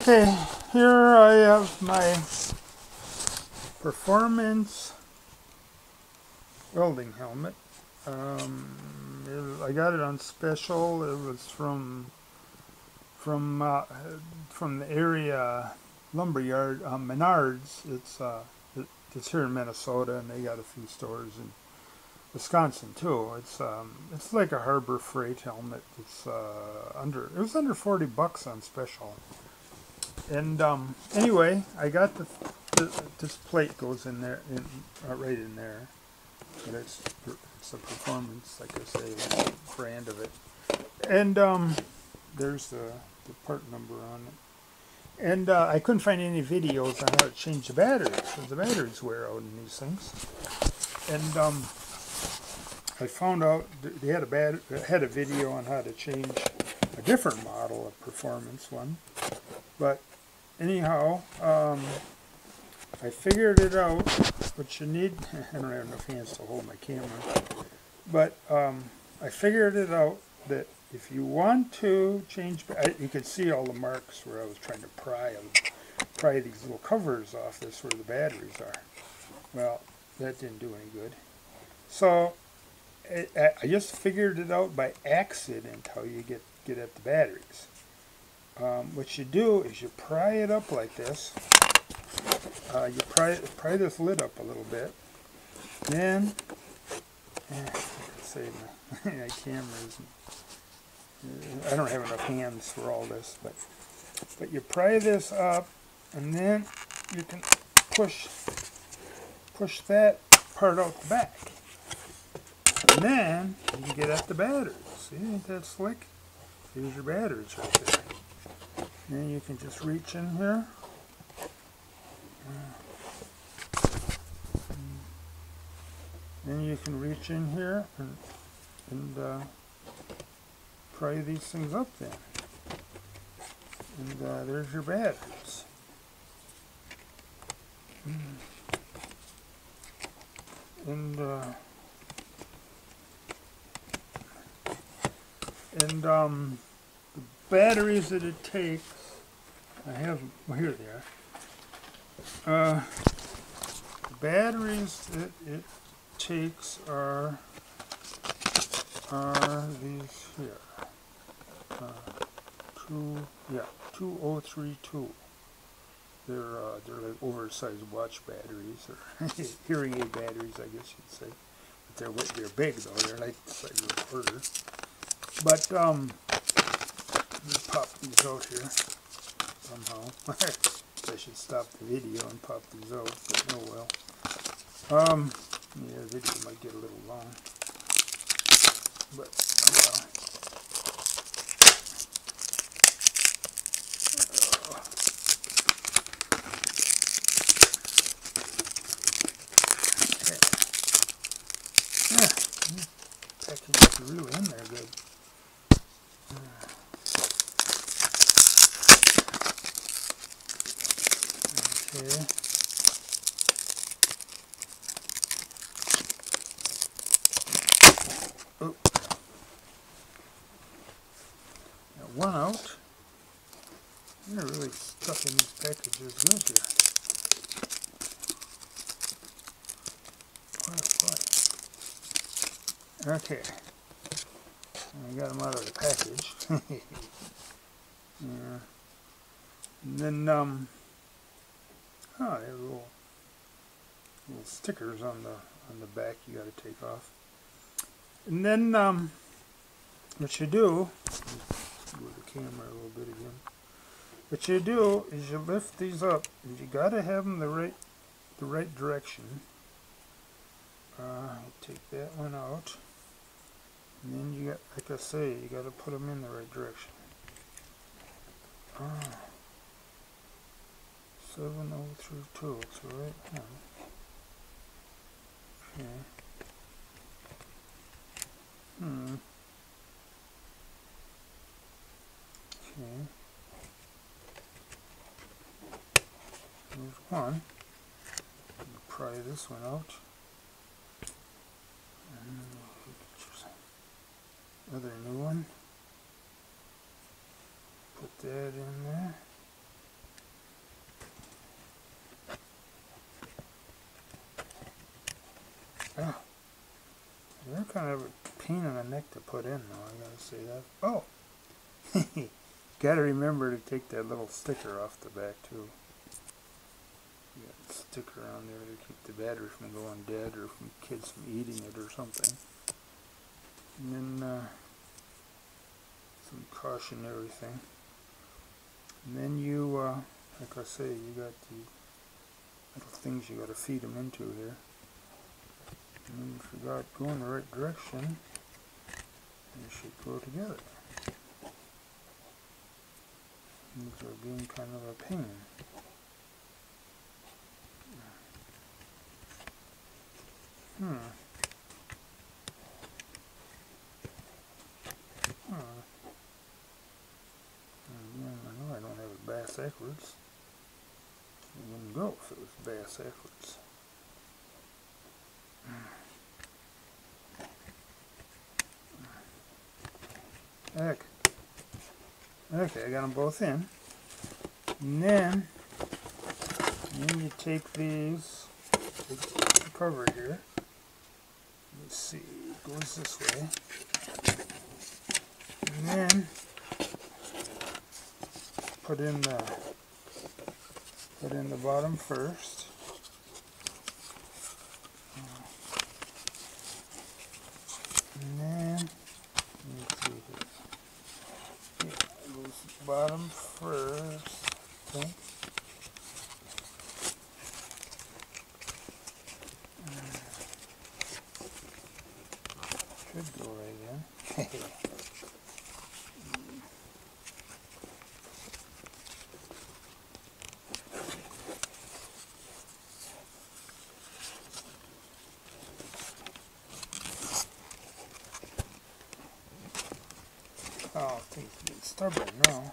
Okay, here I have my Performance welding helmet. I got it on special. It was from the area lumberyard, Menards. It's here in Minnesota, and they got a few stores in Wisconsin too. It's like a Harbor Freight helmet. It was under $40 on special. And anyway, I got this plate goes in there, right in there. But it's a Performance, like I say, that's the brand of it. And there's the part number on it. And I couldn't find any videos on how to change the batteries, because the batteries wear out in these things. And I found out they had a video on how to change a different model, a Performance one. But anyhow, I figured it out. What you need, I don't have enough hands to hold my camera, but I figured it out that if you want to change, you could see all the marks where I was trying to pry these little covers off this where the batteries are. Well, that didn't do any good. So I just figured it out by accident how you get at the batteries. What you do is you pry it up like this. You pry this lid up a little bit. Then, my camera isn't. I don't have enough hands for all this, but you pry this up, and then you can push that part out the back, and then you can get at the batteries. See, ain't that slick? Here's your batteries right there. Then you can just reach in here. Then you can reach in here and pry these things up then. And there's your batteries. And the batteries that it takes, I have, well, here they are. The batteries that it takes are these here. 2032. They're like oversized watch batteries, or hearing aid batteries, I guess you'd say. But they're big though. They're like the size of a quarter. But just pop these out here somehow. I should stop the video and pop these out, but oh well. Yeah, the video might get a little long, but oh well. Okay. Yeah, package is really in there good. Okay. Oh. Got one out. They're really stuck in these packages good here. Boy. Okay. I got them out of the package. Yeah. And then, they have little stickers on the back you got to take off. And then, what you do, move the camera a little bit again. What you do is you lift these up, and you got to have them the right direction. Take that one out, and then you got, like I say, you got to put them in the right direction. 7032, it's the right one. Okay. Okay. There's one. Pry this one out. And other new one. Put that in there. They're kind of a pain in the neck to put in, though, I gotta say that. Oh! Gotta remember to take that little sticker off the back, too. You got a sticker on there to keep the battery from going dead or from kids from eating it or something. And then some cautionary thing. And then you, like I say, you got the little things you got to feed them into here. And then if you got going the right direction, they should go together. These are being kind of a pain. I know I don't have it bass backwards. It wouldn't go if it was bass backwards. Heck. Okay, I got them both in. And then you take these, take the cover here. Let's see, it goes this way. And then put in the bottom first. And then let's see here. Yeah, it goes bottom first. Okay. Should go right in. Oh, things are getting stubborn now.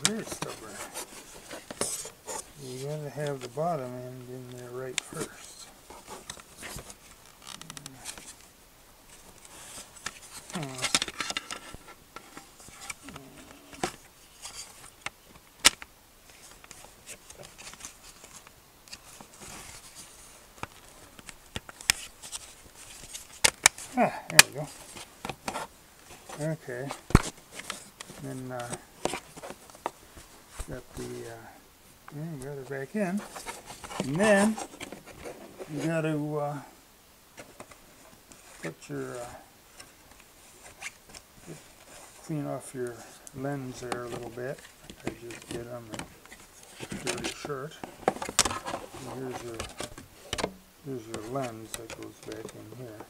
Very stubborn. You gotta have the bottom end in there right first. Ah, there we go. Okay. Then got the you got it back in, and then you got to put your clean off your lens there a little bit. I just did on the dirty shirt. And here's your lens that goes back in here.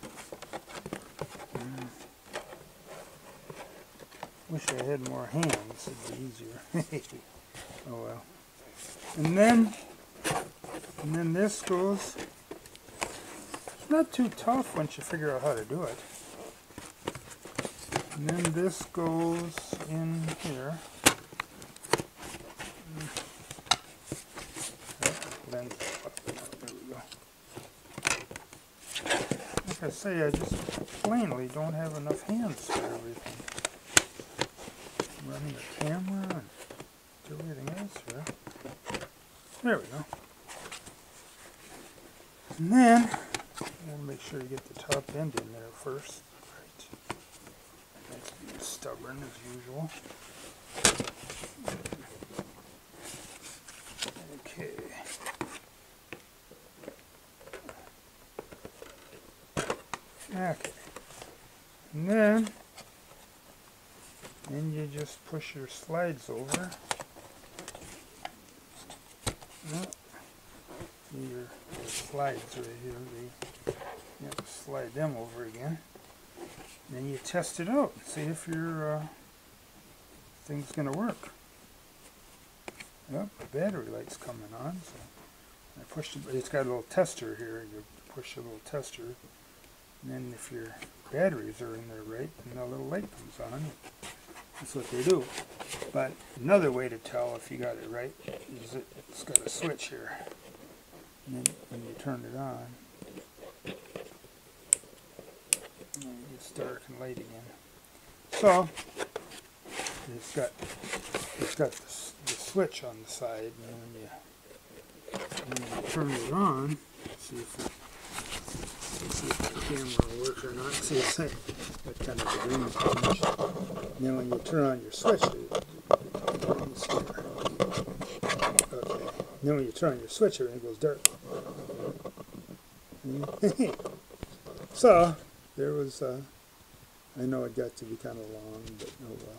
Wish I had more hands, it'd be easier. Oh well. And then this goes, it's not too tough once you figure out how to do it. And then this goes in here. There we go. Like I say, I just plainly don't have enough hands for everything. Running the camera and everything else here. There we go. And then, you gotta make sure you get the top end in there first. Right. That's being stubborn as usual. Okay. Okay. And then you just push your slides over. Your slides right here, you have to slide them over again. Then you test it out and see if your thing's going to work. Yep, the battery light's coming on. So I pushed it, it's got a little tester here. You push a little tester, and then if your batteries are in there right, then a little light comes on. That's what they do. But another way to tell if you got it right is it's got a switch here. And then when you turn it on, and you start lighting in. So it's got the switch on the side, and when you turn it on, see if the camera will work or not. See, it's got kind of a green tinge. And then when you turn on your switch, okay. And then when you turn on your switch, everything goes dark. So there was. I know it got to be kind of long, but oh well.